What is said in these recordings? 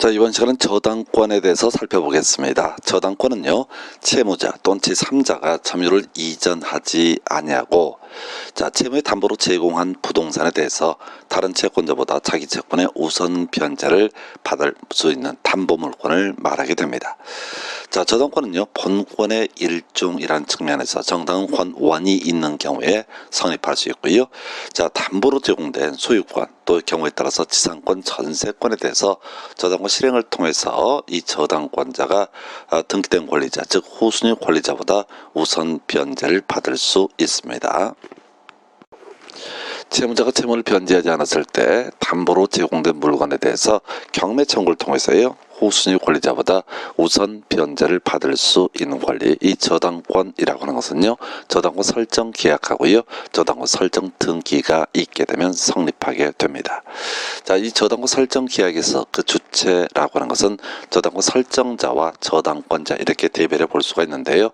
자, 이번 시간은 저당권에 대해서 살펴보겠습니다. 저당권은요, 채무자 또는 제3자가 점유를 이전하지 아니하고, 자, 채무의 담보로 제공한 부동산에 대해서 다른 채권자보다 자기 채권의 우선 변제를 받을 수 있는 담보물권을 말하게 됩니다. 자, 저당권은요, 본권의 일종이라는 측면에서 정당한 권원이 있는 경우에 성립할 수 있고요. 자, 담보로 제공된 소유권, 또 경우에 따라서 지상권, 전세권에 대해서 저당권 실행을 통해서 이 저당권자가 등기된 권리자, 즉 후순위 권리자보다 우선 변제를 받을 수 있습니다. 채무자가 채무를 변제하지 않았을 때 담보로 제공된 물건에 대해서 경매 청구를 통해서요, 후순위 권리자보다 우선 변제를 받을 수 있는 권리, 이 저당권이라고 하는 것은요, 저당권 설정 계약하고요, 저당권 설정 등기가 있게 되면 성립하게 됩니다. 자, 이 저당권 설정 계약에서 그 주체라고 하는 것은 저당권 설정자와 저당권자 이렇게 대별해 볼 수가 있는데요.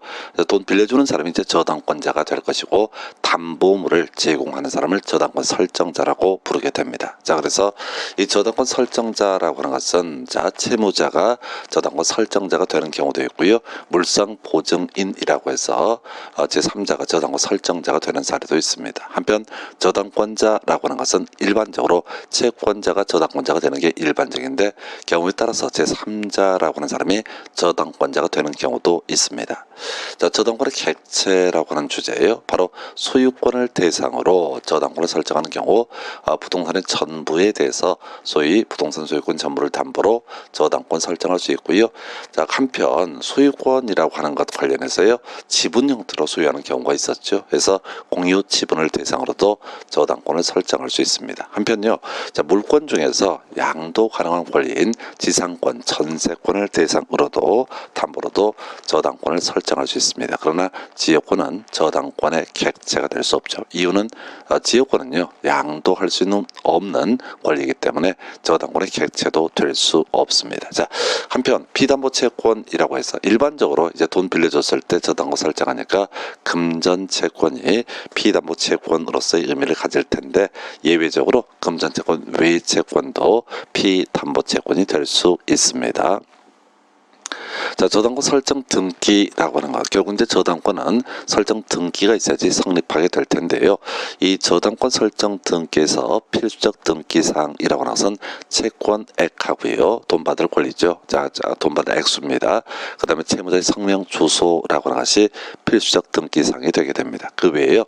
돈 빌려주는 사람이 이제 저당권자가 될 것이고, 담보물을 제공하는 사람을 저당권 설정자라고 부르게 됩니다. 자, 그래서 이 저당권 설정자라고 하는 것은 자, 채무자가 저당권 설정자가 되는 경우도 있고요, 물상 보증인이라고 해서 제3자가 저당권 설정자가 되는 사례도 있습니다. 한편 저당권자라고 하는 것은 일반적으로 채권자가 저당권자가 되는 게 일반적인데, 경우에 따라서 제3자라고 하는 사람이 저당권자가 되는 경우도 있습니다. 자, 저당권의 객체라고 하는 주제예요. 바로 소유권을 대상으로 저당권을 설정하는 경우 부동산의 전부에 대해서 소위 부동산 소유권 전부를 담보로 저당권 설정할 수 있고요. 자, 한편 소유권이라고 하는 것 관련해서요, 지분 형태로 소유하는 경우가 있었죠. 그래서 공유 지분을 대상으로도 저당권을 설정할 수 있습니다. 한편요, 자, 물권 중에서 양도 가능한 권리인 지상권, 전세권을 대상으로도 담보로도 저당권을 설정할 수 있습니다. 그러나 지역권은 저당권의 객체가 될 수 없죠. 이유는 지역권은요, 양도할 수 없는 권리이기 때문에 저당권의 객체도 될 수 없습니다. 자, 한편 피담보 채권이라고 해서 일반적으로 이제 돈 빌려줬을 때 저당권 설정하니까 금전 채권이 피담보 채권으로서의 의미를 가질 텐데, 예외적으로 금전 채권 외 채권도 피담보 채권이 될 수 있습니다. 자, 저당권 설정 등기라고 하는 것, 결국 이제 저당권은 설정 등기가 있어야지 성립하게 될 텐데요. 이 저당권 설정 등기에서 필수적 등기사항이라고 하는 것은 채권액하고요, 돈 받을 권리죠. 자, 돈 받을 액수입니다. 그 다음에 채무자의 성명 주소라고 하는 것이 필수적 등기사항이 되게 됩니다. 그 외에요,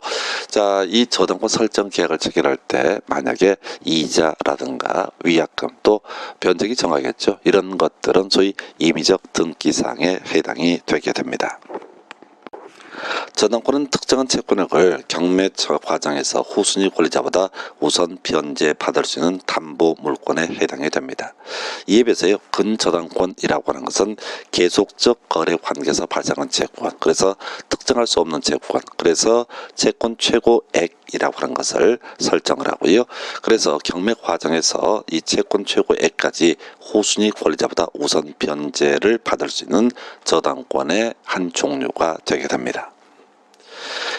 자, 이 저당권 설정 계약을 체결할 때 만약에 이자라든가 위약금 또 변제기 정하겠죠. 이런 것들은 소위 임의적 등기사항에 해당이 되게 됩니다. 저당권은 특정한 채권액을 경매 과정에서 후순위 권리자보다 우선 변제받을 수 있는 담보 물권에 해당이 됩니다. 이에 비해서요, 근저당권이라고 하는 것은 계속적 거래 관계에서 발생하는 채권, 그래서 특정할 수 없는 채권, 그래서 채권 최고액이라고 하는 것을 설정을 하고요. 그래서 경매 과정에서 이 채권 최고액까지 후순위 권리자보다 우선 변제를 받을 수 있는 저당권의 한 종류가 되게 됩니다.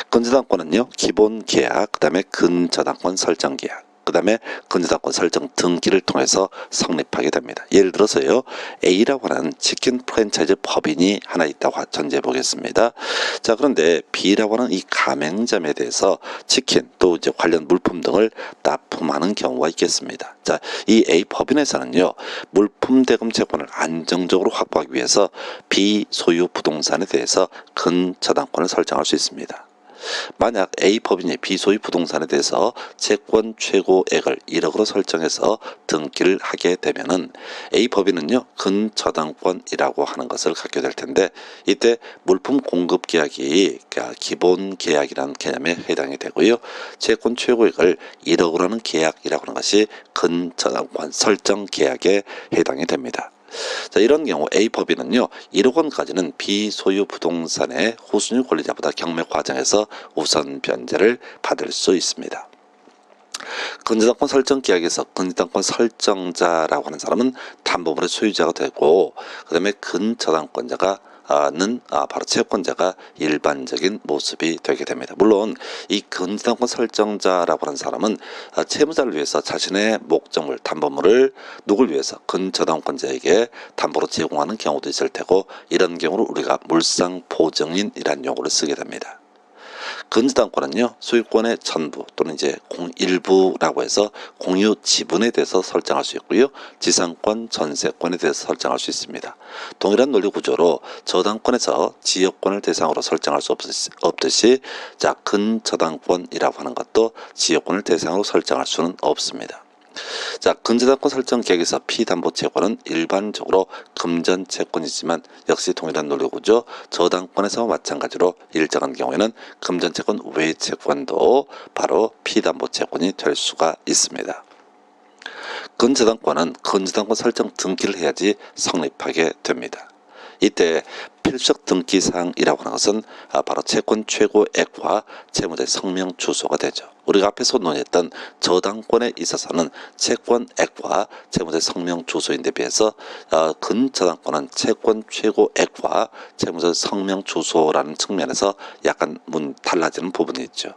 근저당권은요, 기본 계약, 그 다음에 근저당권 설정 계약, 그 다음에 근저당권 설정 등기를 통해서 성립하게 됩니다. 예를 들어서요, A라고 하는 치킨 프랜차이즈 법인이 하나 있다고 전제해 보겠습니다. 자, 그런데 B라고 하는 이 가맹점에 대해서 치킨 또 이제 관련 물품 등을 납품하는 경우가 있겠습니다. 자, 이 A 법인에서는요, 물품 대금 채권을 안정적으로 확보하기 위해서 B 소유 부동산에 대해서 근저당권을 설정할 수 있습니다. 만약 A 법인이 B 소유 부동산에 대해서 채권 최고액을 1억으로 설정해서 등기를 하게 되면은 A 법인은요, 근저당권이라고 하는 것을 갖게 될 텐데, 이때 물품 공급 계약이 기본 계약이라는 개념에 해당이 되고요, 채권 최고액을 1억으로 하는 계약이라고 하는 것이 근저당권 설정 계약에 해당이 됩니다. 자, 이런 경우 A 법인은요, 1억 원까지는 B 소유 부동산의 후순위 권리자보다 경매 과정에서 우선 변제를 받을 수 있습니다. 근저당권 설정 계약에서 근저당권 설정자라고 하는 사람은 담보물의 소유자가 되고, 그 다음에 근저당권자가 바로 채권자가 일반적인 모습이 되게 됩니다. 물론 이 근저당권 설정자라고 하는 사람은 채무자를 위해서 자신의 목적물, 담보물을 누굴 위해서 근저당권자에게 담보로 제공하는 경우도 있을 테고, 이런 경우를 우리가 물상보증인이라는 용어를 쓰게 됩니다. 근저당권은요, 소유권의 전부 또는 이제 일부라고 해서 공유 지분에 대해서 설정할 수 있고요, 지상권, 전세권에 대해서 설정할 수 있습니다. 동일한 논리 구조로 저당권에서 지역권을 대상으로 설정할 수 없듯이, 자, 근저당권이라고 하는 것도 지역권을 대상으로 설정할 수는 없습니다. 자, 근저당권 설정 계획에서 피담보 채권은 일반적으로 금전 채권이지만 역시 동일한 논리구조, 저당권에서 마찬가지로 일정한 경우에는 금전 채권 외 채권도 바로 피담보 채권이 될 수가 있습니다. 근저당권은 근저당권 설정 등기를 해야지 성립하게 됩니다. 이때 필수적 등기사항이라고 하는 것은 바로 채권 최고액과 채무자의 성명 주소가 되죠. 우리가 앞에서 논의했던 저당권에 있어서는 채권액과 채무자의 성명 주소인데 비해서 근저당권은 채권 최고액과 채무자의 성명 주소라는 측면에서 약간 달라지는 부분이 있죠.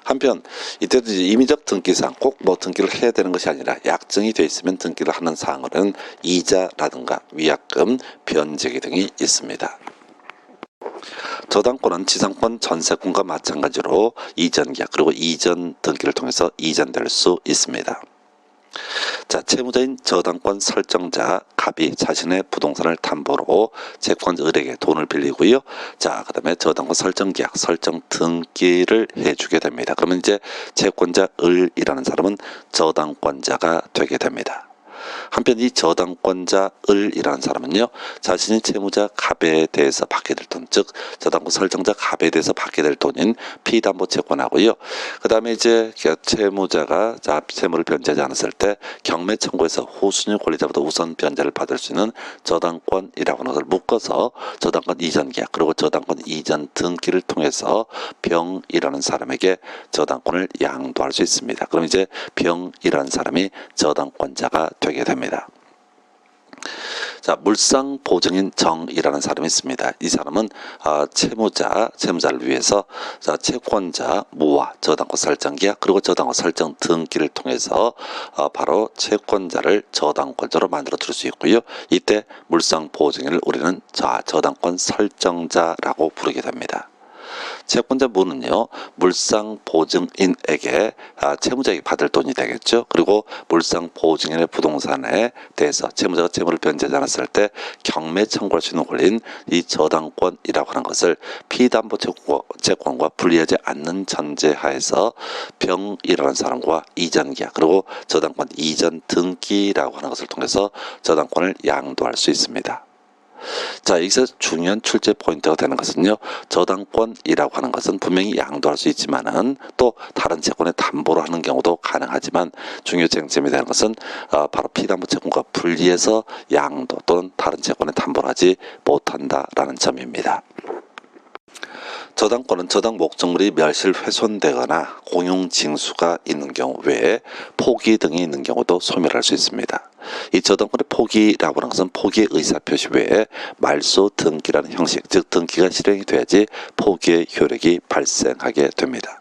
한편 이때도 임의적 등기사항, 꼭 등기를 해야 되는 것이 아니라 약정이 되어 있으면 등기를 하는 사항으로는 이자라든가 위약금, 변제기 등이 있습니다. 저당권은 지상권, 전세권과 마찬가지로 이전 계약 그리고 이전 등기를 통해서 이전될 수 있습니다. 자, 채무자인 저당권 설정자 갑이 자신의 부동산을 담보로 채권자에게 돈을 빌리고요. 자, 그 다음에 저당권 설정 계약, 설정 등기를 해주게 됩니다. 그러면 이제 채권자 을이라는 사람은 저당권자가 되게 됩니다. 한편 이 저당권자 을이라는 사람은요, 자신이 채무자 갑에 대해서 받게 될 돈, 즉 저당권 설정자 갑에 대해서 받게 될 돈인 피담보 채권하고요, 그 다음에 이제 채무자가 채무를 변제하지 않았을 때 경매 청구에서 후순위 권리자보다 우선 변제를 받을 수 있는 저당권이라고 하는 것을 묶어서 저당권 이전 계약 그리고 저당권 이전 등기를 통해서 병이라는 사람에게 저당권을 양도할 수 있습니다. 그럼 이제 병이라는 사람이 저당권자가 되게 됩니다. 자, 물상보증인 정이라는 사람이 있습니다. 이 사람은 채무자를 위해서 채권자 무와 저당권 설정 계약 그리고 저당권 설정 등기를 통해서 바로 채권자를 저당권자로 만들어 줄 수 있고요. 이때 물상보증인을 우리는 저당권 설정자라고 부르게 됩니다. 채권자 무는요, 물상보증인에게 채무자에게 받을 돈이 되겠죠. 그리고 물상보증인의 부동산에 대해서 채무자가 채무를 변제하지 않았을 때 경매 청구할 수 있는 권리인 이 저당권이라고 하는 것을 피담보 채권과 분리하지 않는 전제하에서 병이라는 사람과 이전 계약 그리고 저당권 이전 등기라고 하는 것을 통해서 저당권을 양도할 수 있습니다. 자, 여기서 중요한 출제 포인트가 되는 것은요, 저당권이라고 하는 것은 분명히 양도할 수 있지만은 또 다른 채권에 담보로 하는 경우도 가능하지만 중요 쟁점이 되는 것은 바로 피담보 채권과 분리해서 양도 또는 다른 채권에 담보를 하지 못한다라는 점입니다. 저당권은 저당 목적물이 멸실 훼손되거나 공용징수가 있는 경우 외에 포기 등이 있는 경우도 소멸할 수 있습니다. 이 저당권의 포기라고 하는 것은 포기의 의사표시 외에 말소 등기라는 형식, 즉 등기가 실행이 돼야지 포기의 효력이 발생하게 됩니다.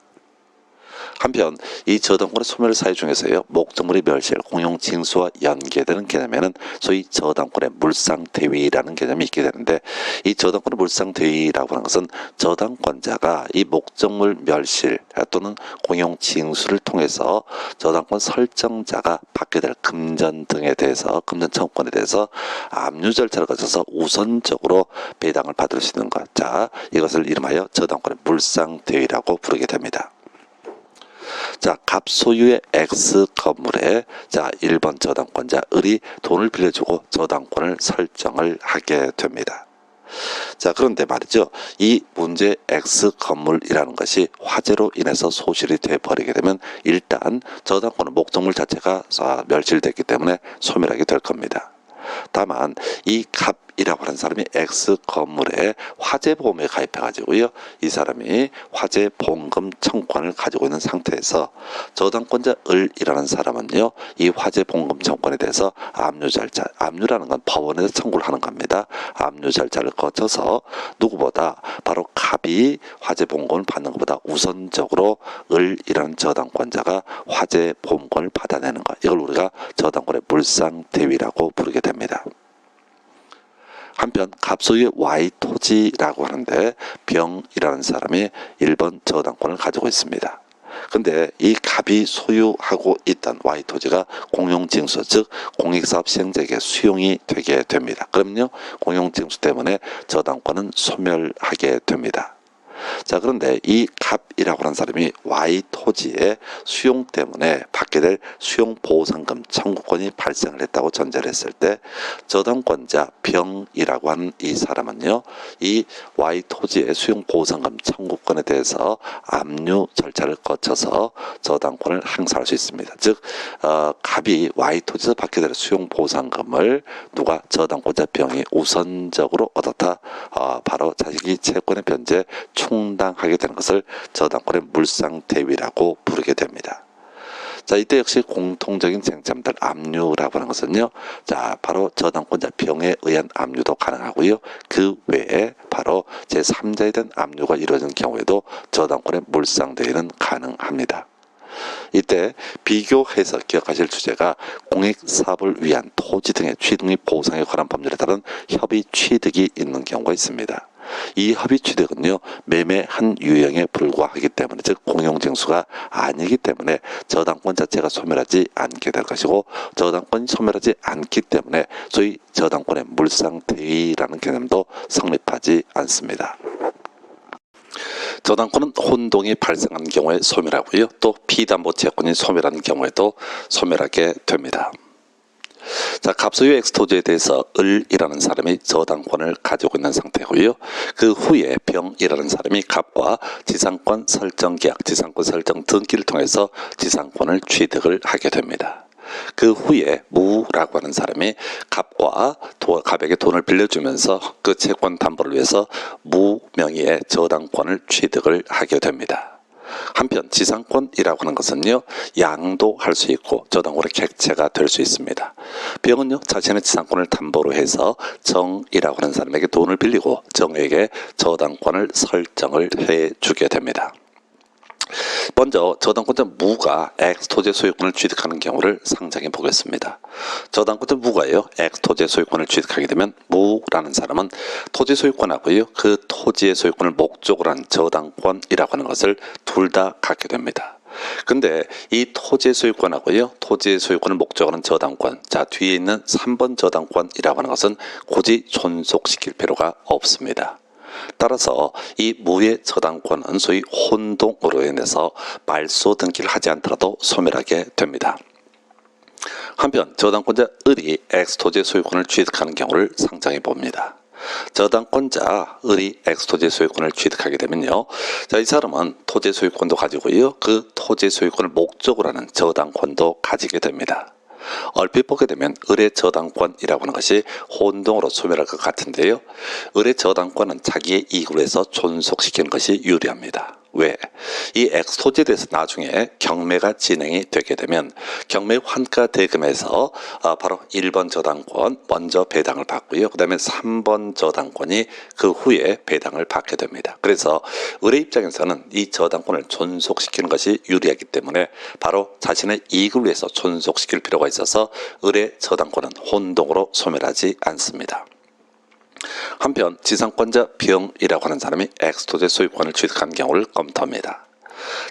한편 이 저당권의 소멸 사유 중에서요, 목적물의 멸실, 공용징수와 연계되는 개념에는 소위 저당권의 물상대위라는 개념이 있게 되는데, 이 저당권의 물상대위라고 하는 것은 저당권자가 이 목적물 멸실 또는 공용징수를 통해서 저당권 설정자가 받게 될 금전 등에 대해서, 금전 청구권에 대해서 압류 절차를 거쳐서 우선적으로 배당을 받을 수 있는 것, 자, 이것을 이름하여 저당권의 물상대위라고 부르게 됩니다. 자, 갑 소유의 X 건물에 1번 저당권자 을이 돈을 빌려주고 저당권을 설정을 하게 됩니다. 자, 그런데 말이죠, 이 문제 X 건물이라는 것이 화재로 인해서 소실이 되어버리게 되면 일단 저당권의 목적물 자체가 멸실됐기 때문에 소멸하게 될 겁니다. 다만 이 갑 M이라고 하는 사람이 X 건물에 화재보험에 가입해가지고요. 이 사람이 화재보험금 청구권을 가지고 있는 상태에서 저당권자 을이라는 사람은요. 이 화재보험금 청구권에 대해서 압류절차, 압류라는 건 법원에서 청구를 하는 겁니다. 압류절차를 거쳐서 누구보다 바로 갑이 화재보험금을 받는 것보다 우선적으로 을이라는 저당권자가 화재보험금을 받아내는 것. 이걸 우리가 저당권의 물상대위라고 부르게 됩니다. 한편 갑소유의 Y 토지라고 하는데 병이라는 사람이 1번 저당권을 가지고 있습니다. 근데 이 갑이 소유하고 있던 Y 토지가 공용징수, 즉 공익사업 시행자에게 수용이 되게 됩니다. 그럼요, 공용징수 때문에 저당권은 소멸하게 됩니다. 자, 그런데 이 갑이라고 하는 사람이 Y 토지의 수용 때문에 받게 될 수용보상금 청구권이 발생을 했다고 전제를 했을 때 저당권자 병이라고 하는 이 사람은요, 이 Y 토지의 수용보상금 청구권에 대해서 압류 절차를 거쳐서 저당권을 행사할 수 있습니다. 즉 갑이 Y 토지에서 받게 될 수용보상금을 누가 저당권자 병이 우선적으로 얻었다. 바로 자식이 채권의 변제 충당하게 되는 것을 저당권의 물상대위라고 부르게 됩니다. 자, 이때 역시 공통적인 쟁점들 압류라고 하는 것은요, 자, 바로 저당권자 병에 의한 압류도 가능하고요. 그 외에 바로 제3자에 대한 압류가 이루어진 경우에도 저당권의 물상대위는 가능합니다. 이때 비교해서 기억하실 주제가 공익사업을 위한 토지 등의 취득 보상에 관한 법률에 따른 협의 취득이 있는 경우가 있습니다. 이 협의 취득은요, 매매 한 유형에 불과하기 때문에, 즉 공용징수가 아니기 때문에 저당권 자체가 소멸하지 않게 될 것이고, 저당권이 소멸하지 않기 때문에 소위 저당권의 물상대위라는 개념도 성립하지 않습니다. 저당권은 혼동이 발생하는 경우에 소멸하고요. 또 피담보 채권이 소멸하는 경우에도 소멸하게 됩니다. 자, 갑소유 X토지에 대해서 을이라는 사람이 저당권을 가지고 있는 상태고요. 그 후에 병이라는 사람이 갑과 지상권 설정 계약, 지상권 설정 등기를 통해서 지상권을 취득을 하게 됩니다. 그 후에 무라고 하는 사람이 갑에게 돈을 빌려주면서 그 채권 담보를 위해서 무 명의의 저당권을 취득을 하게 됩니다. 한편 지상권이라고 하는 것은요, 양도할 수 있고 저당권의 객체가 될 수 있습니다. 병은요, 자신의 지상권을 담보로 해서 정이라고 하는 사람에게 돈을 빌리고 정에게 저당권을 설정을 해주게 됩니다. 먼저 저당권자 무가 X토지 소유권을 취득하는 경우를 상정해 보겠습니다. 저당권자 무가요, X토지 소유권을 취득하게 되면 무라는 사람은 토지 소유권하고요, 그 토지의 소유권을 목적으로 한 저당권이라고 하는 것을 둘 다 갖게 됩니다. 근데 이 토지의 소유권하고요, 토지의 소유권을 목적으로 한 저당권, 자, 뒤에 있는 3번 저당권이라고 하는 것은 굳이 존속시킬 필요가 없습니다. 따라서 이 무의 저당권은 소위 혼동으로 인해서 말소 등기를 하지 않더라도 소멸하게 됩니다. 한편 저당권자 을이 X토지의 소유권을 취득하는 경우를 상정해 봅니다. 저당권자 을이 X토지 소유권을 취득하게 되면요, 자, 이 사람은 토지 소유권도 가지고요, 그 토지 소유권을 목적으로 하는 저당권도 가지게 됩니다. 얼핏 보게 되면 을의 저당권이라고 하는 것이 혼동으로 소멸할 것 같은데요, 을의 저당권은 자기의 이익으로 해서 존속시키는 것이 유리합니다. 왜? 이 X토지에 대해서 나중에 경매가 진행이 되게 되면 경매 환가 대금에서 바로 1번 저당권 먼저 배당을 받고요, 그 다음에 3번 저당권이 그 후에 배당을 받게 됩니다. 그래서 을의 입장에서는 이 저당권을 존속시키는 것이 유리하기 때문에 바로 자신의 이익을 위해서 존속시킬 필요가 있어서 을의 저당권은 혼동으로 소멸하지 않습니다. 한편 지상권자 병이라고 하는 사람이 X토지 소유권을 취득한 경우를 검토합니다.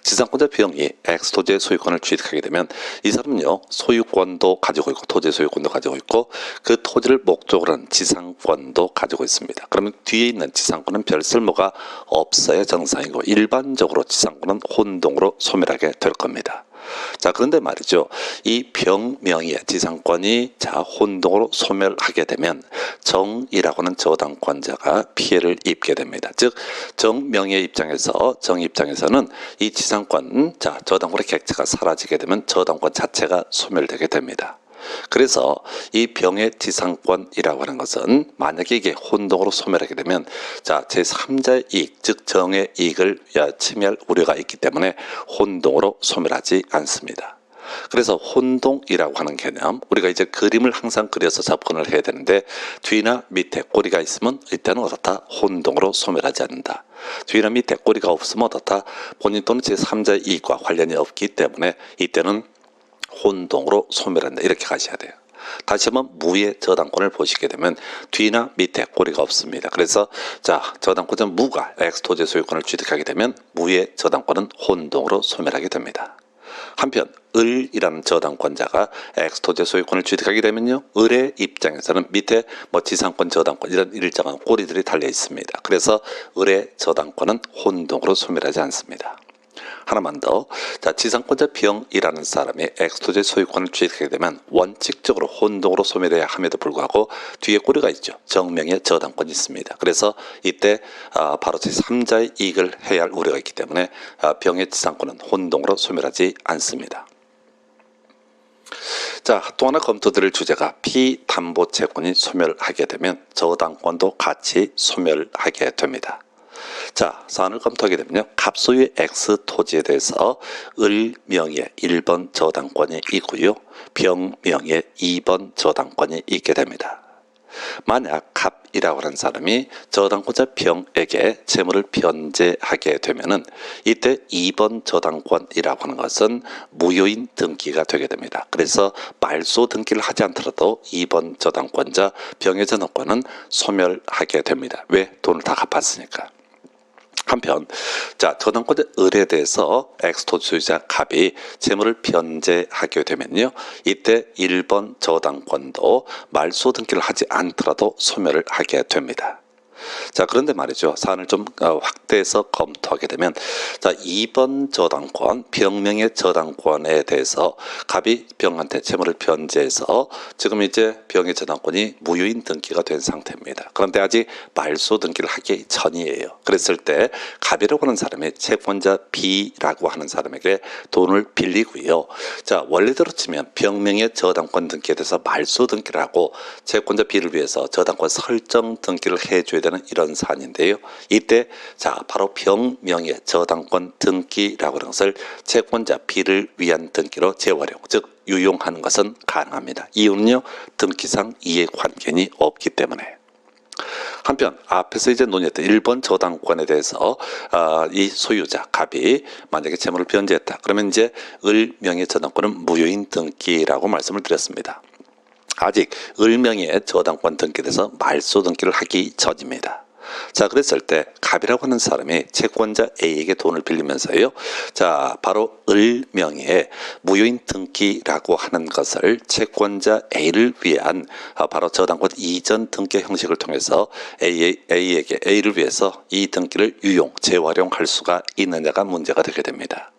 지상권자 병이 X토지의 소유권을 취득하게 되면 이 사람은요, 소유권도 가지고 있고 토지 소유권도 가지고 있고 그 토지를 목적으로 한 지상권도 가지고 있습니다. 그러면 뒤에 있는 지상권은 별 쓸모가 없어야 정상이고 일반적으로 지상권은 혼동으로 소멸하게 될 겁니다. 자, 그런데 말이죠, 이 병명의의 지상권이 혼동으로 소멸하게 되면 정이라고 하는 저당권자가 피해를 입게 됩니다. 즉 정명의의 입장에서, 정 입장에서는 이 지상권, 저당권의 객체가 사라지게 되면 저당권 자체가 소멸되게 됩니다. 그래서 이 병의 지상권이라고 하는 것은 만약에 이게 혼동으로 소멸하게 되면 자 제3자의 이익, 즉 정의 이익을 침해할 우려가 있기 때문에 혼동으로 소멸하지 않습니다. 그래서 혼동이라고 하는 개념, 우리가 이제 그림을 항상 그려서 접근을 해야 되는데 뒤나 밑에 꼬리가 있으면 이때는 어떻다? 혼동으로 소멸하지 않는다. 뒤나 밑에 꼬리가 없으면 어떻다? 본인 또는 제3자의 이익과 관련이 없기 때문에 이때는 혼동으로 소멸한다. 이렇게 가셔야 돼요. 다시 한번 무의 저당권을 보시게 되면 뒤나 밑에 꼬리가 없습니다. 그래서 자 저당권자 무가 엑스토제 소유권을 취득하게 되면 무의 저당권은 혼동으로 소멸하게 됩니다. 한편 을이라는 저당권자가 엑스토제 소유권을 취득하게 되면요, 을의 입장에서는 밑에 지상권, 저당권 이런 일정한 꼬리들이 달려 있습니다. 그래서 을의 저당권은 혼동으로 소멸하지 않습니다. 하나만 더. 자, 지상권자 병이라는 사람이 엑스토제 소유권을 취득하게 되면 원칙적으로 혼동으로 소멸해야 함에도 불구하고 뒤에 꼬리가 있죠. 정명의 저당권이 있습니다. 그래서 이때 바로 제3자의 이익을 해야 할 우려가 있기 때문에 병의 지상권은 혼동으로 소멸하지 않습니다. 자, 또 하나 검토드릴 주제가 피담보 채권이 소멸하게 되면 저당권도 같이 소멸하게 됩니다. 자, 사안을 검토하게 되면요, 갑소유의 X 토지에 대해서 을 명의의 1번 저당권이 있고요, 병 명의의 2번 저당권이 있게 됩니다. 만약 갑이라고 하는 사람이 저당권자 병에게 재물을 변제하게 되면은 이때 2번 저당권이라고 하는 것은 무효인 등기가 되게 됩니다. 그래서 말소 등기를 하지 않더라도 2번 저당권자 병의 저당권은 소멸하게 됩니다. 왜? 돈을 다 갚았으니까. 한편 자 저당권자 을에 대해서 엑스토지 소유자 갑이 재물을 변제하게 되면요, 이때 1번 저당권도 말소 등기를 하지 않더라도 소멸을 하게 됩니다. 자, 그런데 말이죠, 사안을 좀 확대해서 검토하게 되면 자 2번 저당권, 병명의 저당권에 대해서 갑이 병한테 재물을 변제해서 지금 이제 병의 저당권이 무효인 등기가 된 상태입니다. 그런데 아직 말소 등기를 하기 전이에요. 그랬을 때 갑이라고 하는 사람이 채권자 B라고 하는 사람에게 돈을 빌리고요, 자 원래대로 치면 병명의 저당권 등기에 대해서 말소 등기를 하고 채권자 B를 위해서 저당권 설정 등기를 해줘야 되는 이런 사안인데요, 이때 자 바로 병명의 저당권 등기라고 하는 것을 채권자 B를 위한 등기로 재활용, 즉 유용하는 것은 가능합니다. 이유는요, 등기상 이해관계는 없기 때문에. 한편 앞에서 이제 논의했던 1번 저당권에 대해서 이 소유자 갑이 만약에 채무를 변제했다 그러면 이제 을명의 저당권은 무효인 등기라고 말씀을 드렸습니다. 아직 을명의 저당권 등기에 대해서 말소 등기를 하기 전입니다. 자, 그랬을 때 갑이라고 하는 사람이 채권자 A에게 돈을 빌리면서요, 자 바로 을명의 무효인 등기라고 하는 것을 채권자 A를 위한 바로 저당권 이전 등기 형식을 통해서 A에게 A를 위해서 이 등기를 유용, 재활용할 수가 있느냐가 문제가 되게 됩니다.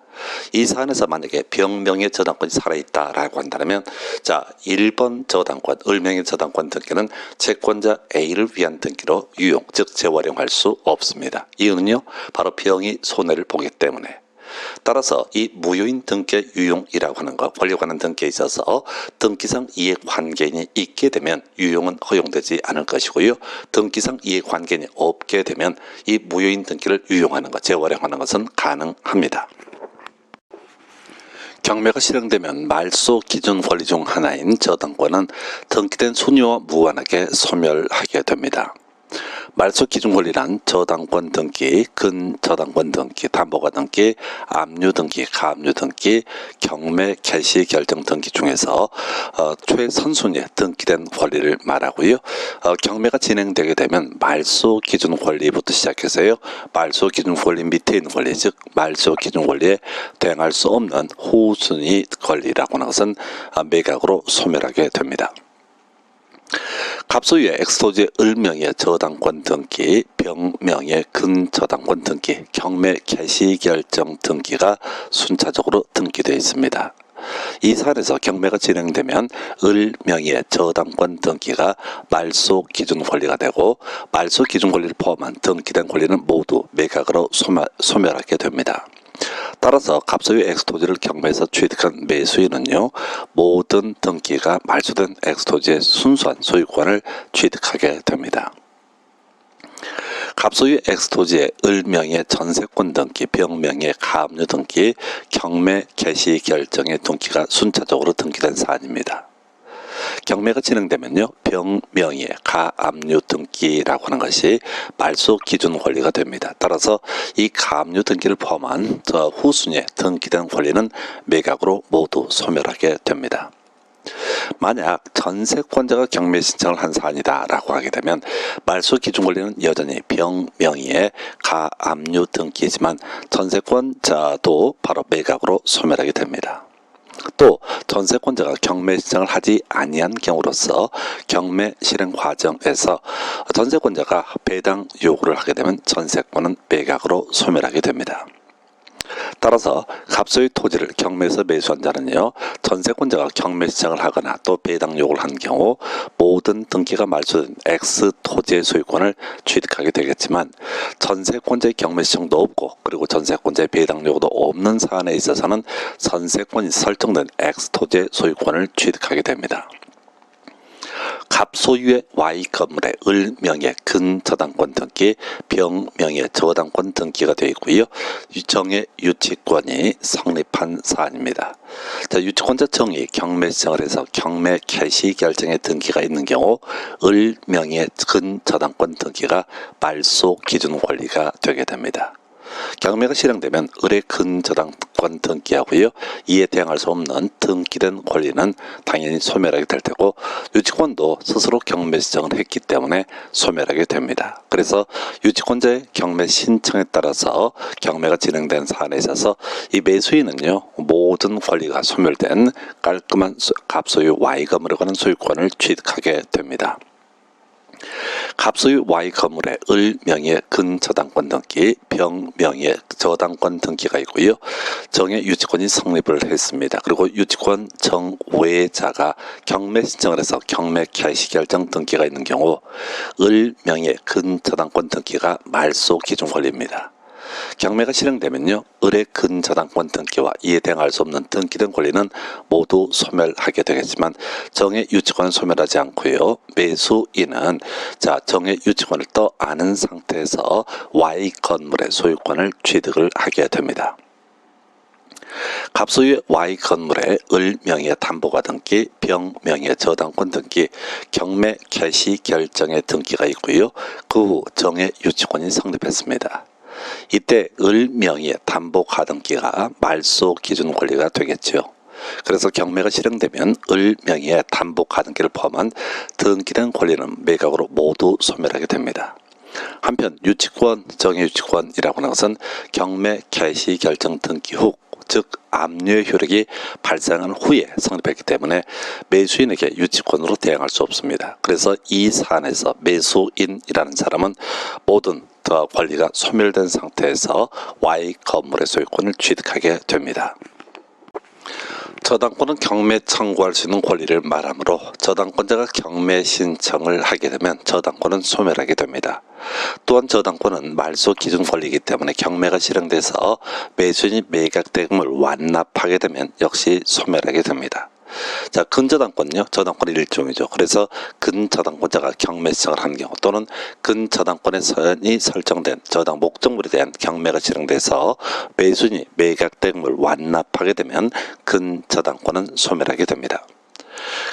이 사안에서 만약에 병명의 저당권이 살아있다라고 한다면 자 1번 저당권, 을명의 저당권 등기는 채권자 A를 위한 등기로 유용, 즉 재활용할 수 없습니다. 이유는요, 바로 병이 손해를 보기 때문에. 따라서 이 무효인 등기의 유용이라고 하는 것, 권리관한 등기에 있어서 등기상 이해관계인이 있게 되면 유용은 허용되지 않을 것이고요, 등기상 이해관계인이 없게 되면 이 무효인 등기를 유용하는 것, 재활용하는 것은 가능합니다. 경매가 실행되면 말소 기준 권리 중 하나인 저당권은 등기된 순위와 무관하게 소멸하게 됩니다. 말소 기준 권리란 저당권 등기, 근저당권 등기, 담보가 등기, 압류 등기, 가압류 등기, 경매 개시 결정 등기 중에서 최선순위에 등기된 권리를 말하고요, 경매가 진행되게 되면 말소 기준 권리부터 시작해서요, 말소 기준 권리 밑에 있는 권리, 즉 말소 기준 권리에 대항할 수 없는 후순위 권리라고 하는 것은 매각으로 소멸하게 됩니다. 갑소유의 엑스토지의 을명의 저당권 등기, 병명의 근저당권 등기, 경매 개시결정 등기가 순차적으로 등기되어 있습니다. 이 사안에서 경매가 진행되면 을명의 저당권 등기가 말소 기준 권리가 되고 말소 기준 권리를 포함한 등기된 권리는 모두 매각으로 소멸하게 됩니다. 따라서 갑소유 엑스토지를 경매에서 취득한 매수인은요, 모든 등기가 말소된 엑스토지의 순수한 소유권을 취득하게 됩니다. 갑소유 엑스토지의 을명의 전세권 등기, 병명의 가압류 등기, 경매 개시 결정의 등기가 순차적으로 등기된 사안입니다. 경매가 진행되면요, 병명의 가압류 등기라고 하는 것이 말소 기준 권리가 됩니다. 따라서 이 가압류 등기를 포함한 후순위에 등기된 권리는 매각으로 모두 소멸하게 됩니다. 만약 전세권자가 경매 신청을 한 사안이다 라고 하게 되면 말소 기준 권리는 여전히 병명의의 가압류 등기이지만 전세권자도 바로 매각으로 소멸하게 됩니다. 또 전세권자가 경매 신청을 하지 아니한 경우로서 경매 실행 과정에서 전세권자가 배당 요구를 하게 되면 전세권은 매각으로 소멸하게 됩니다. 따라서 갑소유 토지를 경매에서 매수한 자는요, 전세권자가 경매 신청을 하거나 또 배당 요구를 한 경우 모든 등기가 말소된 X 토지의 소유권을 취득하게 되겠지만 전세권자의 경매 신청도 없고 그리고 전세권자의 배당 요구도 없는 사안에 있어서는 전세권이 설정된 X 토지의 소유권을 취득하게 됩니다. 갑소유의 Y 건물의 을명의 근저당권 등기, 병명의 저당권 등기가 되어 있고요. 정의 유치권이 성립한 사안입니다. 자, 유치권자 정의 경매 신청을 해서 경매 개시 결정의 등기가 있는 경우 을명의 근저당권 등기가 말소 기준 권리가 되게 됩니다. 경매가 실행되면 을의 근저당권 등기하고요, 이에 대항할 수 없는 등기된 권리는 당연히 소멸하게 될 테고 유치권도 스스로 경매 신청을 했기 때문에 소멸하게 됩니다. 그래서 유치권자의 경매 신청에 따라서 경매가 진행된 사안에 있어서 이 매수인은요, 모든 권리가 소멸된 깔끔한 갑소유 Y 건물에 관한 소유권을 취득하게 됩니다. 갑소유 Y 건물의 을명의 근저당권 등기, 병명의 저당권 등기가 있고요. 정의 유치권이 성립을 했습니다. 그리고 유치권 정외자가 경매 신청을 해서 경매 개시 결정 등기가 있는 경우 을명의 근저당권 등기가 말소 기준 권리입니다. 경매가 실행되면요, 을의 근저당권 등기와 이에 대항할 수 없는 등기된 권리는 모두 소멸하게 되겠지만 정의 유치권은 소멸하지 않고요, 매수인은 정의 유치권을 또 아는 상태에서 Y 건물의 소유권을 취득을 하게 됩니다. 갑소유의 Y 건물의 을명의 담보가 등기, 병명의 저당권 등기, 경매 개시 결정의 등기가 있고요. 그 후 정의 유치권이 성립했습니다. 이때 을명의 담보 가등기가 말소 기준 권리가 되겠죠. 그래서 경매가 실행되면 을명의 담보 가등기를 포함한 등기된 권리는 매각으로 모두 소멸하게 됩니다. 한편 유치권, 정의유치권이라고 하는 것은 경매 개시 결정 등기 후, 즉 압류의 효력이 발생한 후에 성립했기 때문에 매수인에게 유치권으로 대항할 수 없습니다. 그래서 이 사안에서 매수인이라는 사람은 모든 권리가 소멸된 상태에서 Y 건물의 소유권을 취득하게 됩니다. 저당권은 경매 청구할 수 있는 권리를 말하므로 저당권자가 경매 신청을 하게 되면 저당권은 소멸하게 됩니다. 또한 저당권은 말소 기준 권리이기 때문에 경매가 실행돼서 매수인이 매각 대금을 완납하게 되면 역시 소멸하게 됩니다. 자, 근저당권은요, 저당권의 일종이죠. 그래서 근저당권자가 경매 신청을 한 경우 또는 근저당권의 서연이 설정된 저당 목적물에 대한 경매가 진행돼서 매수인이 매각 대금을 완납하게 되면 근저당권은 소멸하게 됩니다.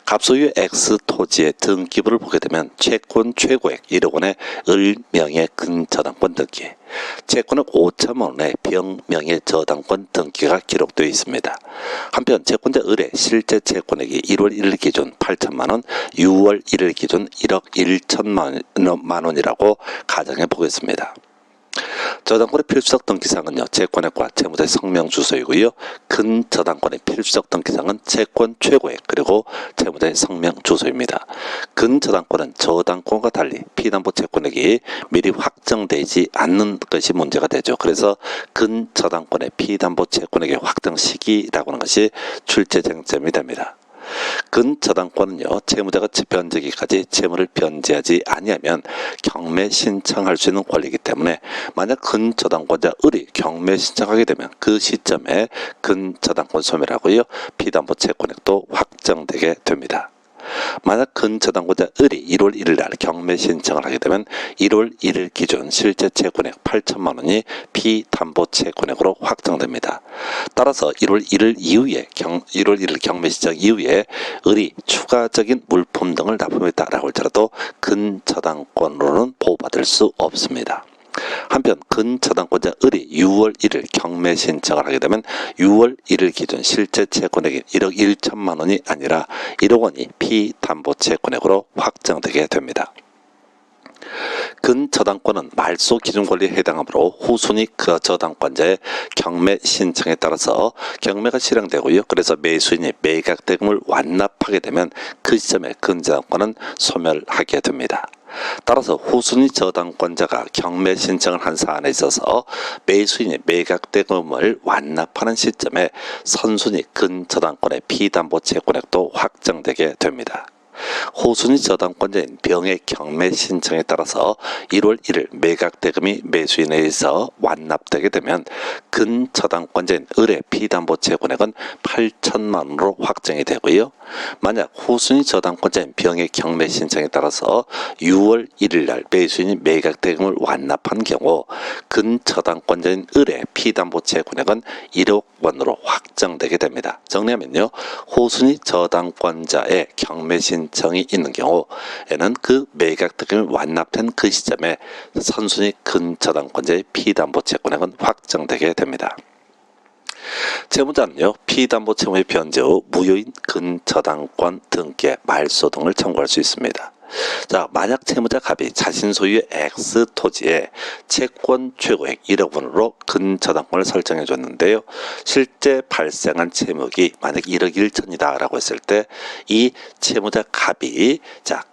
갑소유 X 토지의 등기부를 보게 되면 채권 최고액 1억 원의 을명의 근저당권 등기, 채권액 5천만 원의 병명의 저당권 등기가 기록되어 있습니다. 한편 채권자 을의 실제 채권액이 1월 1일 기준 8천만 원, 6월 1일 기준 1억 1천만 원이라고 가정해 보겠습니다. 저당권의 필수적 등기사항은요, 채권액과 채무자의 성명 주소이고요. 근저당권의 필수적 등기사항은 채권 최고액 그리고 채무자의 성명 주소입니다. 근저당권은 저당권과 달리 피담보 채권액이 미리 확정되지 않는 것이 문제가 되죠. 그래서 근저당권의 피담보 채권액의 확정 시기라고 하는 것이 출제 쟁점이 됩니다. 근저당권은요, 채무자가 변제기까지 채무를 변제하지 아니하면 경매 신청할 수 있는 권리이기 때문에 만약 근저당권자 을이 경매 신청하게 되면 그 시점에 근저당권 소멸하고요, 피담보 채권액도 확정되게 됩니다. 만약 근저당권자 을이 1월 1일 날 경매 신청을 하게 되면 1월 1일 기준 실제 채권액 8천만 원이 피담보 채권액으로 확정됩니다. 따라서 1월 1일 이후에 1월 1일 경매 신청 이후에 을이 추가적인 물품 등을 납품했다라고 할지라도 근저당권으로는 보호받을 수 없습니다. 한편 근저당권자 을이 6월 1일 경매 신청을 하게 되면 6월 1일 기준 실제 채권액이 1억 1천만 원이 아니라 1억 원이 피담보 채권액으로 확정되게 됩니다. 근저당권은 말소 기준 권리에 해당하므로 후순위 그 저당권자의 경매 신청에 따라서 경매가 실행되고요. 그래서 매수인이 매각 대금을 완납하게 되면 그 시점에 근저당권은 소멸하게 됩니다. 따라서 후순위 저당권자가 경매 신청을 한 사안에 있어서 매수인이 매각 대금을 완납하는 시점에 선순위 근저당권의 피담보 채권액도 확정되게 됩니다. 후순위 저당권자인 병의 경매 신청에 따라서 1월 1일 매각 대금이 매수인에 의해서 완납되게 되면 근저당권자인 을의 피담보 채권액은 8천만 원으로 확정이 되고요. 만약 후순위 저당권자인 병의 경매 신청에 따라서 6월 1일 날 매수인이 매각 대금을 완납한 경우 근저당권자인 을의 피담보 채권액은 1억 원으로 확정되게 됩니다. 정리하면요, 후순위 저당권자의 경매 신청이 있는 경우에는 그 매각 대금이 완납된 그 시점에 선순위 근저당권자의 피담보 채권액은 확정되게 됩니다. 채무자는요, 피담보 채무의 변제 후 무효인 근저당권 등기에 말소 등을 청구할 수 있습니다. 자, 만약 채무자 갑이 자신 소유의 X 토지에 채권 최고액 1억 원으로 근저당권을 설정해 줬는데요. 실제 발생한 채무액이 만약 1억 1천이다 라고 했을 때 이 채무자 갑이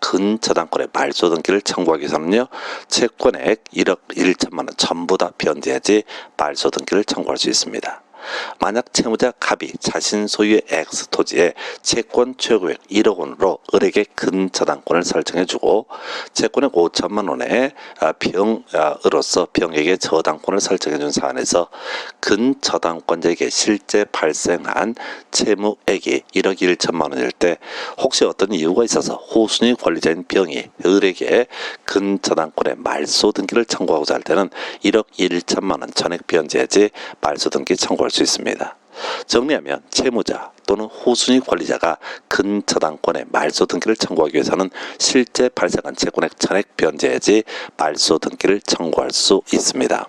근저당권의 말소 등기를 청구하기 위해서는요, 채권액 1억 1천만 원 전부 다 변제해야지 말소 등기를 청구할 수 있습니다. 만약 채무자 갑이 자신 소유의 X 토지에 채권 최고액 1억 원으로 을에게 근저당권을 설정해주고 채권액 5천만 원의 병으로서 병에게 저당권을 설정해준 사안에서 근저당권자에게 실제 발생한 채무액이 1억 1천만 원일 때 혹시 어떤 이유가 있어서 후순위 권리자인 병이 을에게 근저당권의 말소 등기를 청구하고자 할 때는 1억 1천만 원 전액 변제해야지 말소 등기 청구할 수 있습니다. 정리하면 채무자 또는 후순위 권리자가 근저당권의 말소 등기를 청구하기 위해서는 실제 발생한 채권액 전액 변제해야지 말소 등기를 청구할 수 있습니다.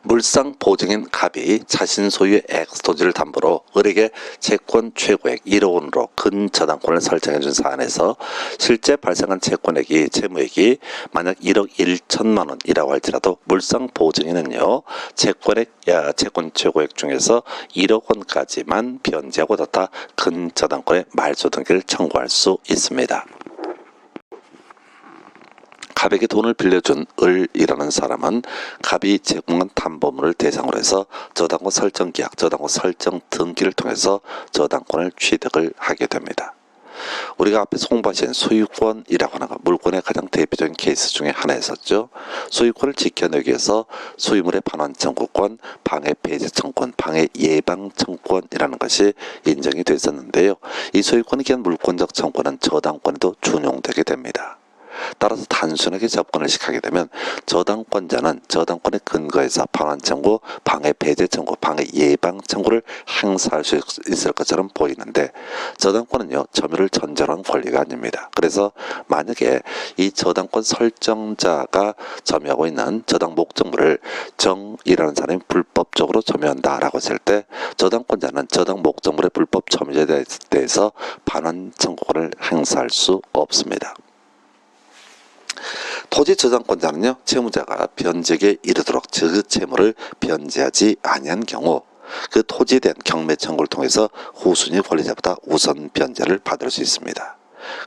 물상 보증인 갑이 자신 소유의 X 토지를 담보로 을에게 채권 최고액 1억 원으로 근저당권을 설정해준 사안에서 실제 발생한 채무액이 만약 1억 1천만 원이라고 할지라도 물상 보증인은요, 채권 최고액 중에서 1억 원까지만 변제하고 다 근저당권의 말소 등기를 청구할 수 있습니다. 갑에게 돈을 빌려준 을이라는 사람은 갑이 제공한 담보물을 대상으로 해서 저당권 설정 계약, 저당권 설정 등기를 통해서 저당권을 취득을 하게 됩니다. 우리가 앞에서 공부하신 소유권이라고 하는 것, 물권의 가장 대표적인 케이스 중에 하나였었죠. 소유권을 지켜내기 위해서 소유물의 반환 청구권, 방해 폐쇄 청구권, 방해 예방 청구권이라는 것이 인정이 됐었는데요. 이 소유권에 기한 물권적 청구는 저당권에도 준용되게 됩니다. 따라서 단순하게 접근을 시작하게 되면 저당권자는 저당권의 근거에서 반환 청구, 방해 폐쇄 청구, 방해 예방 청구를 행사할 수 있을 것처럼 보이는데 저당권은요, 점유를 전제로 한 권리가 아닙니다. 그래서 만약에 이 저당권 설정자가 점유하고 있는 저당 목적물을 정이라는 사람이 불법적으로 점유한다라고 했을 때 저당권자는 저당 목적물의 불법 점유에 대해서 반환 청구권을 행사할 수 없습니다. 토지 저당권자는요, 채무자가 변제기에 이르도록 그 채무를 변제하지 아니한 경우 그 토지에 대한 경매 청구를 통해서 후순위 권리자보다 우선 변제를 받을 수 있습니다.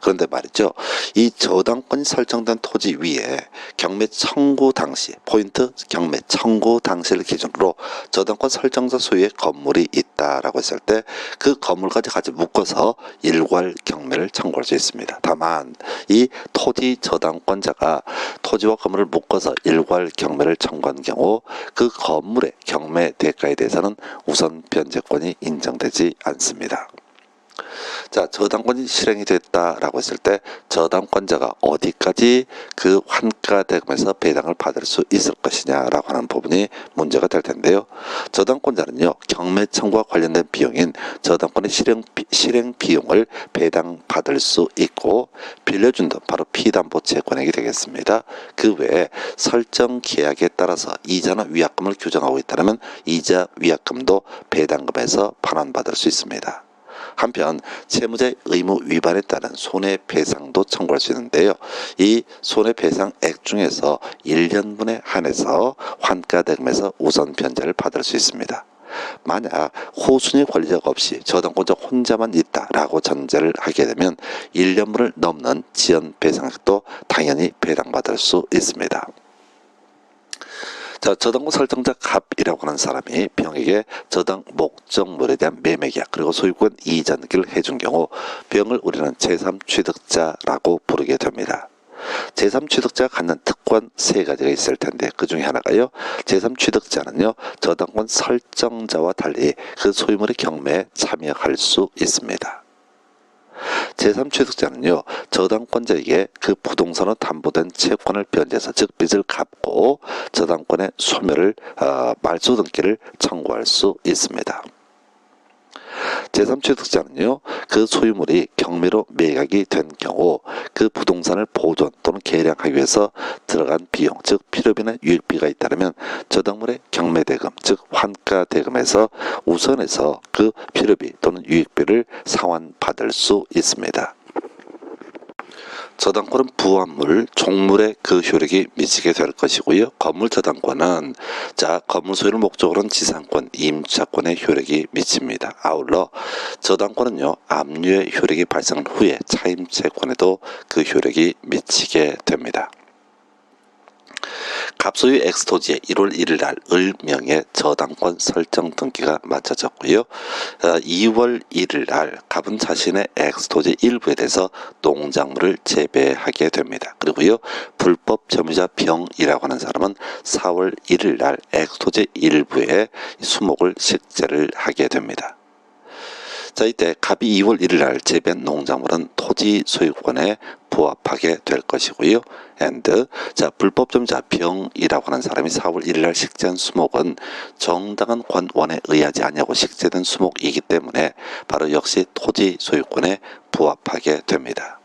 그런데 말이죠. 이 저당권이 설정된 토지 위에 경매 청구 당시, 포인트 경매 청구 당시를 기준으로 저당권 설정자 소유의 건물이 있다라고 했을 때 그 건물까지 같이 묶어서 일괄 경매를 청구할 수 있습니다. 다만 이 토지 저당권자가 토지와 건물을 묶어서 일괄 경매를 청구한 경우 그 건물의 경매 대가에 대해서는 우선 변제권이 인정되지 않습니다. 자, 저당권이 실행이 됐다라고 했을 때 저당권자가 어디까지 그 환가 대금에서 배당을 받을 수 있을 것이냐라고 하는 부분이 문제가 될 텐데요. 저당권자는요, 경매 청구와 관련된 비용인 저당권의 실행 비용을 배당받을 수 있고 빌려준 돈, 바로 피담보 채권액이 되겠습니다. 그 외에 설정 계약에 따라서 이자나 위약금을 규정하고 있다면 이자 위약금도 배당금에서 반환받을 수 있습니다. 한편 채무자의 의무 위반에 따른 손해배상도 청구할 수 있는데요. 이 손해배상액 중에서 1년분에 한해서 환가대금에서 우선 변제를 받을 수 있습니다. 만약 호순위 권리자가 없이 저당권자 혼자만 있다라고 전제를 하게 되면 1년분을 넘는 지연배상액도 당연히 배당받을 수 있습니다. 자, 저당권 설정자 갑이라고 하는 사람이 병에게 저당 목적물에 대한 매매계약 그리고 소유권 이전기를 해준 경우 병을 우리는 제3취득자라고 부르게 됩니다. 제3취득자가 갖는 특권 세 가지가 있을 텐데 그 중에 하나가요. 제3취득자는요. 저당권 설정자와 달리 그 소유물의 경매에 참여할 수 있습니다. 제3취득자는요. 저당권자에게 그 부동산으로 담보된 채권을 변제해서 즉 빚을 갚고 저당권의 소멸을 말소 등기를 청구할 수 있습니다. 제3취득자는요. 그 소유물이 경매로 매각이 된 경우 그 부동산을 보존 또는 개량하기 위해서 들어간 비용 즉 필요비나 유익비가 있다면 저당물의 경매대금 즉 환가대금에서 우선해서 그 필요비 또는 유익비를 상환받을 수 있습니다. 저당권은 부합물, 종물에 그 효력이 미치게 될 것이고요. 건물 저당권은 건물 소유를 목적으로는 지상권, 임차권의 효력이 미칩니다. 아울러 저당권은요, 압류의 효력이 발생한 후에 차임채권에도 그 효력이 미치게 됩니다. 갑소유 X토지의 1월 1일 날 을명의 저당권 설정 등기가 마쳐졌고요. 2월 1일 날 갑은 자신의 X토지 일부에 대해서 농작물을 재배하게 됩니다. 그리고요. 불법 점유자 병이라고 하는 사람은 4월 1일 날 X토지 일부에 수목을 식재를 하게 됩니다. 자, 이때 갑이 2월 1일 날 재배한 농작물은 토지 소유권에 부합하게 될 것이고요. 불법 점유자 병이라고 하는 사람이 4월 1일 날 식재한 수목은 정당한 권원에 의하지 않냐고 식재된 수목이기 때문에 바로 역시 토지 소유권에 부합하게 됩니다.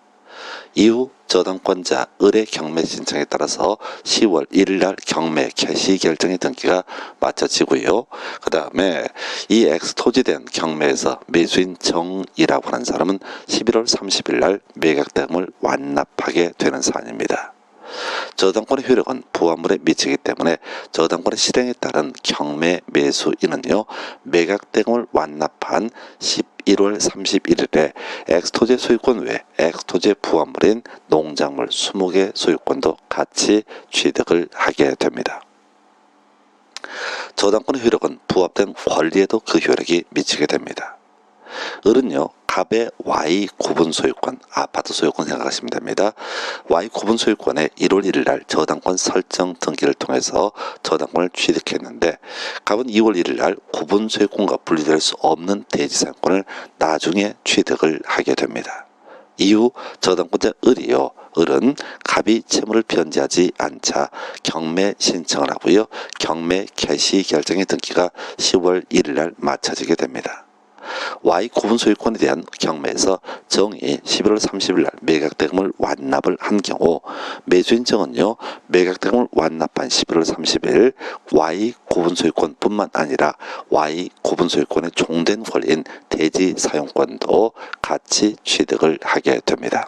이후 저당권자 을의 경매 신청에 따라서 10월 1일 날 경매 개시 결정의 등기가 마쳐지고요. 그 다음에 이 X토지에 대한 경매에서 매수인 정이라고 하는 사람은 11월 30일 날 매각대금을 완납하게 되는 사안입니다. 저당권의 효력은 부합물에 미치기 때문에 저당권의 실행에 따른 경매 매수인은요. 매각대금을 완납한 11월 31일에 X토지의 소유권 외에 X토지의 부합물인 농작물 20개 소유권도 같이 취득을 하게 됩니다. 저당권의 효력은 부합된 권리에도 그 효력이 미치게 됩니다. 을은요. 갑의 Y 구분 소유권, 아파트 소유권 생각하시면 됩니다. Y 구분 소유권에 1월 1일 날 저당권 설정 등기를 통해서 저당권을 취득했는데 갑은 2월 1일 날 구분 소유권과 분리될 수 없는 대지상권을 나중에 취득을 하게 됩니다. 이후 저당권자 을은 갑이 채무를 변제하지 않자 경매 신청을 하고요. 경매 개시 결정의 등기가 10월 1일 날 마쳐지게 됩니다. Y 구분 소유권에 대한 경매에서 정이 11월 30일 날 매각대금을 완납을 한 경우 매수인 정은요 매각대금을 완납한 11월 30일 Y 구분 소유권뿐만 아니라 Y 구분 소유권의 종된 권리인 대지 사용권도 같이 취득을 하게 됩니다.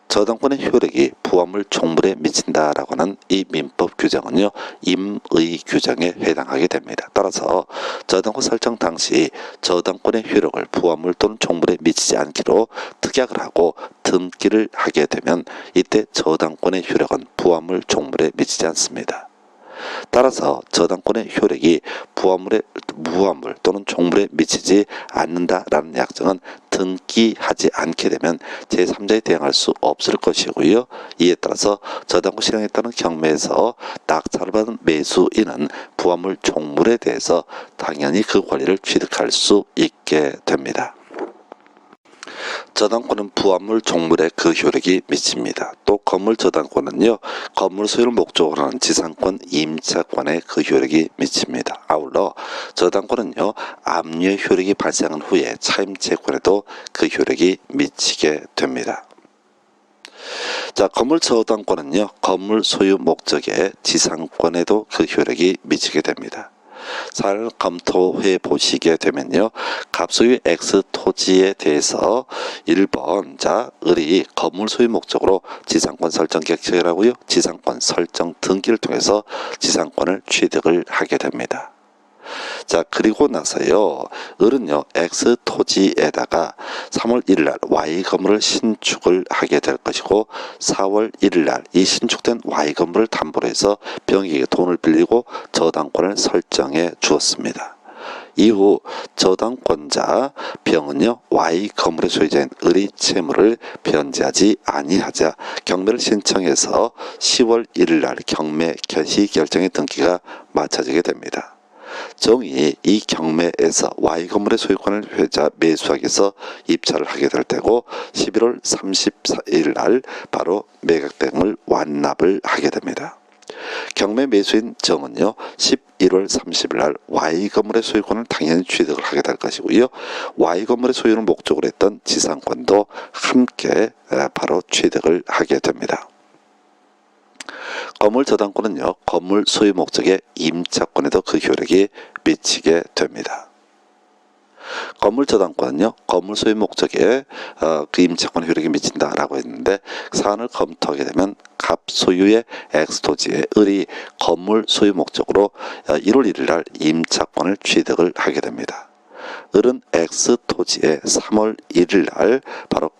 저당권의 효력이 부합물 종물에 미친다라고 하는 이 민법 규정은요, 임의 규정에 해당하게 됩니다. 따라서 저당권 설정 당시 저당권의 효력을 부합물 또는 종물에 미치지 않기로 특약을 하고 등기를 하게 되면 이때 저당권의 효력은 부합물 종물에 미치지 않습니다. 따라서 저당권의 효력이 무합물 또는 종물에 미치지 않는다라는 약정은 등기하지 않게 되면 제3자에 대항할 수 없을 것이고요. 이에 따라서 저당권 실행에 따른 경매에서 낙찰을 받은 매수인은 부합물 종물에 대해서 당연히 그 권리를 취득할 수 있게 됩니다. 저당권은 부합물 종물에 그 효력이 미칩니다. 또 건물 저당권은요, 건물 소유를 목적으로 하는 지상권 임차권에 그 효력이 미칩니다. 아울러 저당권은요, 압류의 효력이 발생한 후에 차임채권에도 그 효력이 미치게 됩니다. 자, 건물 저당권은요, 건물 소유 목적의 지상권에도 그 효력이 미치게 됩니다. 사례를 검토해 보시게 되면요, 갑소유 X 토지에 대해서 1번 자 을이 건물 소유 목적으로 지상권 설정 계획을 하고요, 지상권 설정 등기를 통해서 지상권을 취득을 하게 됩니다. 자, 그리고 나서요, 을은요, X 토지에다가 3월 1일날 Y 건물을 신축을 하게 될 것이고, 4월 1일날 이 신축된 Y 건물을 담보로 해서 병에게 돈을 빌리고 저당권을 설정해 주었습니다. 이후 저당권자 병은요, Y 건물의 소유자인 을의 채무를 변제하지 아니하자 경매를 신청해서 10월 1일날 경매 개시 결정의 등기가 마쳐지게 됩니다. 정이 이 경매에서 Y 건물의 소유권을 회자 매수하기 위해서 입찰을 하게 될 때고, 11월 34일 날 바로 매각대금을 완납을 하게 됩니다. 경매 매수인 정은요, 11월 30일 날 Y 건물의 소유권을 당연히 취득을 하게 될 것이고요, Y 건물의 소유를 목적으로 했던 지상권도 함께 바로 취득을 하게 됩니다. 건물 저당권은요, 건물 소유 목적의 임차권에도 그 효력이 미치게 됩니다. 건물 저당권은요, 건물 소유 목적에 그 임차권 효력이 미친다라고 했는데, 사안을 검토하게 되면 갑 소유의 X토지의 을이 건물 소유 목적으로 1월 1일 날 임차권을 취득을 하게 됩니다. 을은 X토지에 3월 1일 날 바로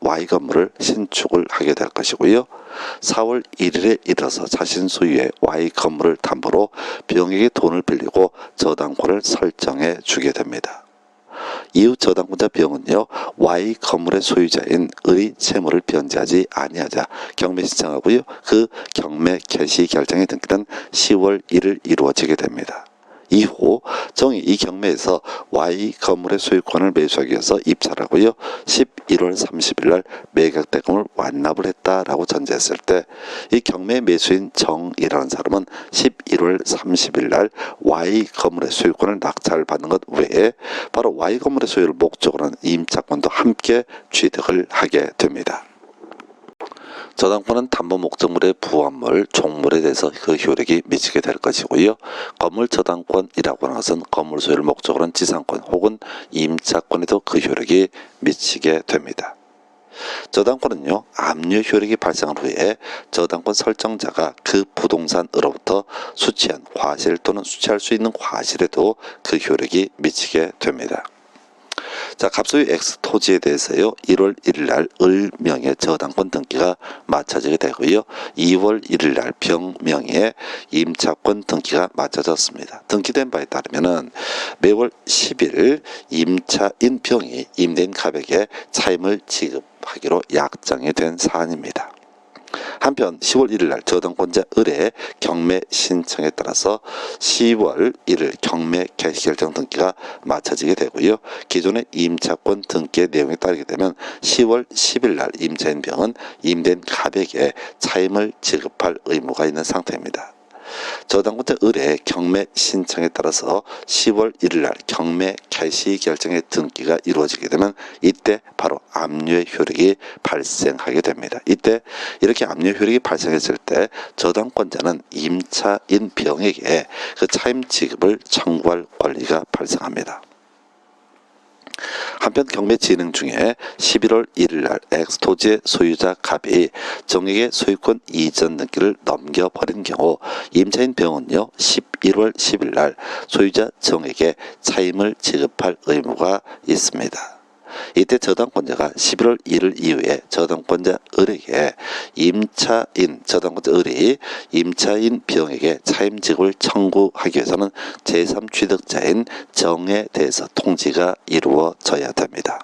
Y 건물을 신축을 하게 될 것이고요, 4월 1일에 이르러서 자신 소유의 Y 건물을 담보로 병에게 돈을 빌리고 저당권을 설정해 주게 됩니다. 이후 저당권자 병은요, Y 건물의 소유자인 을의 채무를 변제하지 아니하자 경매 신청하고요, 그 경매 개시 결정의 등기는 10월 1일 이루어지게 됩니다. 이후 정이 이 경매에서 Y 건물의 소유권을 매수하기 위해서 입찰하고요, 11월 30일 날 매각대금을 완납을 했다라고 전제했을 때, 이 경매 매수인 정이라는 사람은 11월 30일 날 Y 건물의 소유권을 낙찰받는 것 외에 바로 Y 건물의 소유를 목적으로 하는 임차권도 함께 취득을 하게 됩니다. 저당권은 담보 목적물의 부합물, 종물에 대해서 그 효력이 미치게 될 것이고요, 건물 저당권이라고 하는 것은 건물 소유를 목적으로 한 지상권 혹은 임차권에도 그 효력이 미치게 됩니다. 저당권은요, 압류 효력이 발생한 후에 저당권 설정자가 그 부동산으로부터 수취한 과실 또는 수취할 수 있는 과실에도 그 효력이 미치게 됩니다. 자, 갑소유 X 토지에 대해서요, 1월 1일 날 을명의 저당권 등기가 마쳐지게 되고요, 2월 1일 날 병명의 임차권 등기가 마쳐졌습니다. 등기된 바에 따르면은 매월 10일 임차인 병이 임대인 갑에게 차임을 지급하기로 약정이 된 사안입니다. 한편 10월 1일 날 저당권자 을의 경매 신청에 따라서 10월 1일 경매 개시 결정 등기가 마쳐지게 되고요, 기존의 임차권 등기의 내용에 따르게 되면 10월 10일 날 임차인 병은 임대인 갑에게 차임을 지급할 의무가 있는 상태입니다. 저당권자 을의 경매 신청에 따라서 10월 1일 날 경매 개시 결정의 등기가 이루어지게 되면 이때 바로 압류의 효력이 발생하게 됩니다. 이때 이렇게 압류 효력이 발생했을 때 저당권자는 임차인 병에게 그 차임 지급을 청구할 권리가 발생합니다. 한편 경매 진행 중에 11월 1일 날 엑스토지의 소유자 갑이 정액의 소유권 이전 등기를 넘겨버린 경우 임차인 병원은요 11월 10일 날 소유자 정액에 차임을 지급할 의무가 있습니다. 이때 저당권자가 11월 1일 이후에 저당권자 을에게 저당권자 을이 임차인 병에게 차임 지급을 청구하기 위해서는 제3취득자인 정에 대해서 통지가 이루어져야 됩니다.